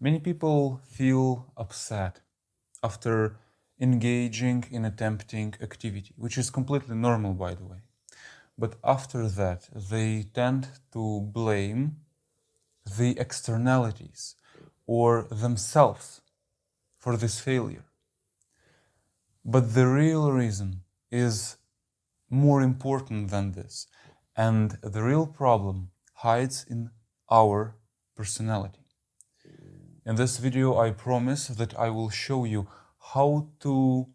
Many people feel upset after engaging in a tempting activity, which is completely normal, by the way. But after that, they tend to blame the externalities or themselves for this failure. But the real reason is more important than this, and the real problem hides in our personality. In this video, I promise that I will show you how to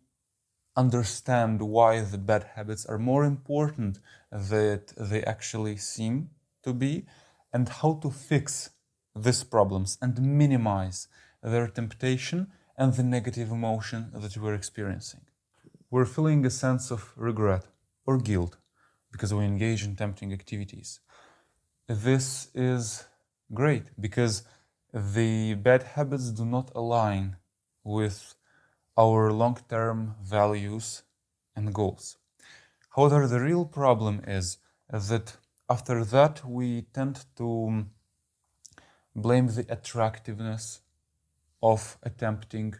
understand why the bad habits are more important than they actually seem to be, and how to fix these problems and minimize their temptation and the negative emotion that we're experiencing. We're feeling a sense of regret or guilt because we engage in tempting activities. This is great because the bad habits do not align with our long-term values and goals. However, the real problem is that after that we tend to blame the attractiveness of a tempting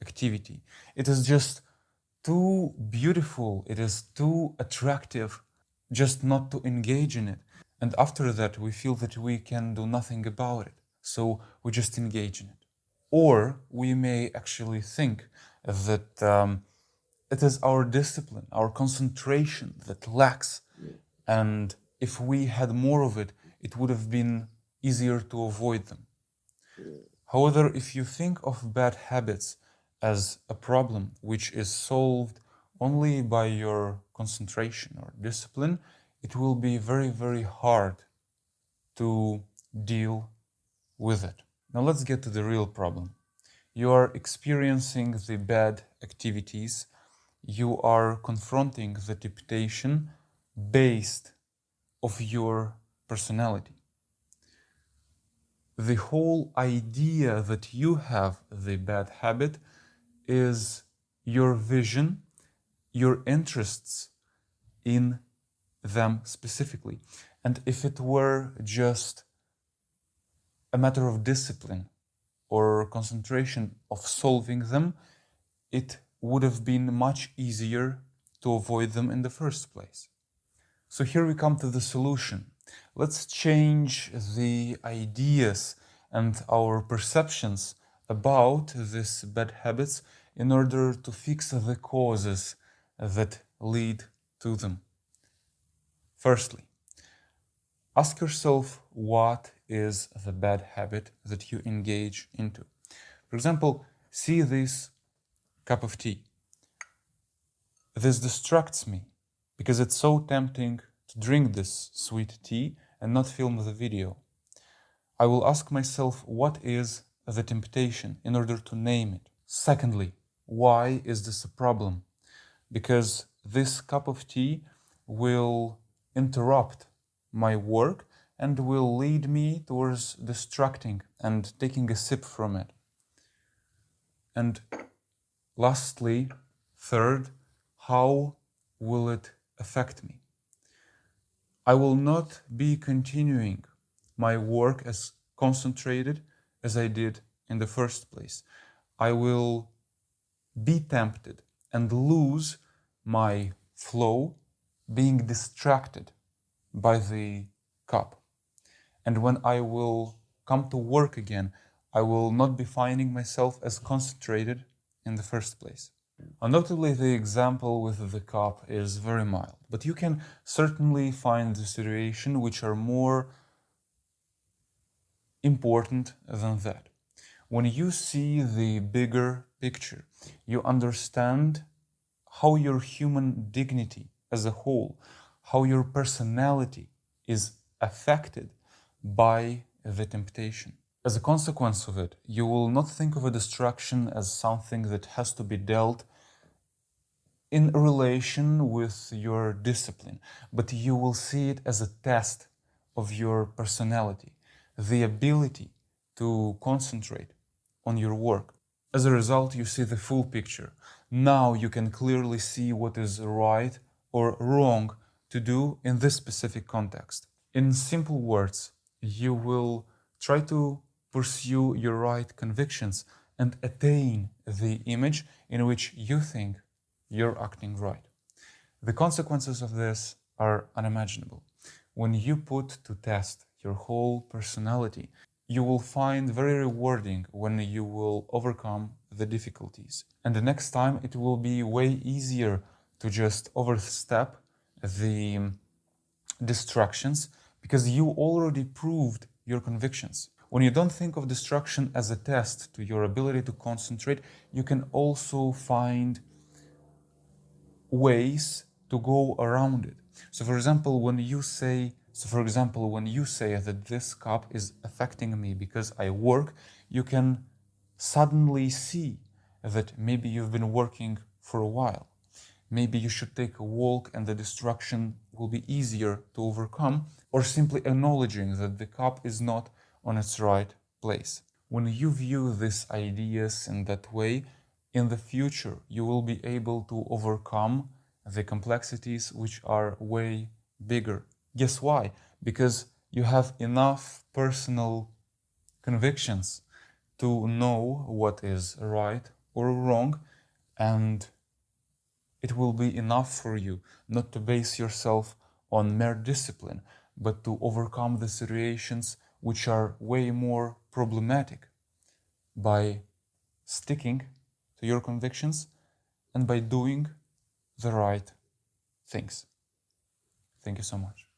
activity. It is just too beautiful, it is too attractive just not to engage in it. And after that, we feel that we can do nothing about it. So we just engage in it. Or we may actually think that it is our discipline, our concentration that lacks. And if we had more of it, it would have been easier to avoid them. However, if you think of bad habits as a problem which is solved only by your concentration or discipline, it will be very, very hard to deal with it. Now let's get to the real problem. You are experiencing the bad activities. You are confronting the temptation based of your personality. The whole idea that you have the bad habit is your vision, your interests in them specifically. And if it were just a matter of discipline or concentration of solving them, it would have been much easier to avoid them in the first place. So here we come to the solution. Let's change the ideas and our perceptions about these bad habits in order to fix the causes that lead to them. Firstly, ask yourself what is the bad habit that you engage into. For example, see this cup of tea. This distracts me because it's so tempting to drink this sweet tea and not film the video. I will ask myself what is the temptation in order to name it. Secondly, why is this a problem? Because this cup of tea will interrupt my work and will lead me towards distracting and taking a sip from it. And lastly, third, how will it affect me? I will not be continuing my work as concentrated as I did in the first place. I will be tempted and lose my flow, being distracted by the cup. And when I will come to work again, I will not be finding myself as concentrated in the first place. Undoubtedly, the example with the cup is very mild, but you can certainly find the situation which are more important than that. When you see the bigger picture, you understand how your human dignity as a whole, how your personality is affected by the temptation. As a consequence of it, you will not think of a distraction as something that has to be dealt in relation with your discipline, but you will see it as a test of your personality, the ability to concentrate on your work. As a result, you see the full picture. Now you can clearly see what is right or wrong to do in this specific context. In simple words, you will try to pursue your right convictions, and attain the image in which you think you're acting right. The consequences of this are unimaginable. When you put to test your whole personality, you will find very rewarding when you will overcome the difficulties. And the next time it will be way easier to just overstep the distractions because you already proved your convictions. When you don't think of distraction as a test to your ability to concentrate, you can also find ways to go around it. So for example, when you say that this cup is affecting me because I work, you can suddenly see that maybe you've been working for a while. Maybe you should take a walk and the distraction will be easier to overcome, or simply acknowledging that the cup is not on its right place. When you view these ideas in that way, in the future you will be able to overcome the complexities which are way bigger. Guess why? Because you have enough personal convictions to know what is right or wrong, and it will be enough for you not to base yourself on mere discipline, but to overcome the situations which are way more problematic by sticking to your convictions and by doing the right things. Thank you so much.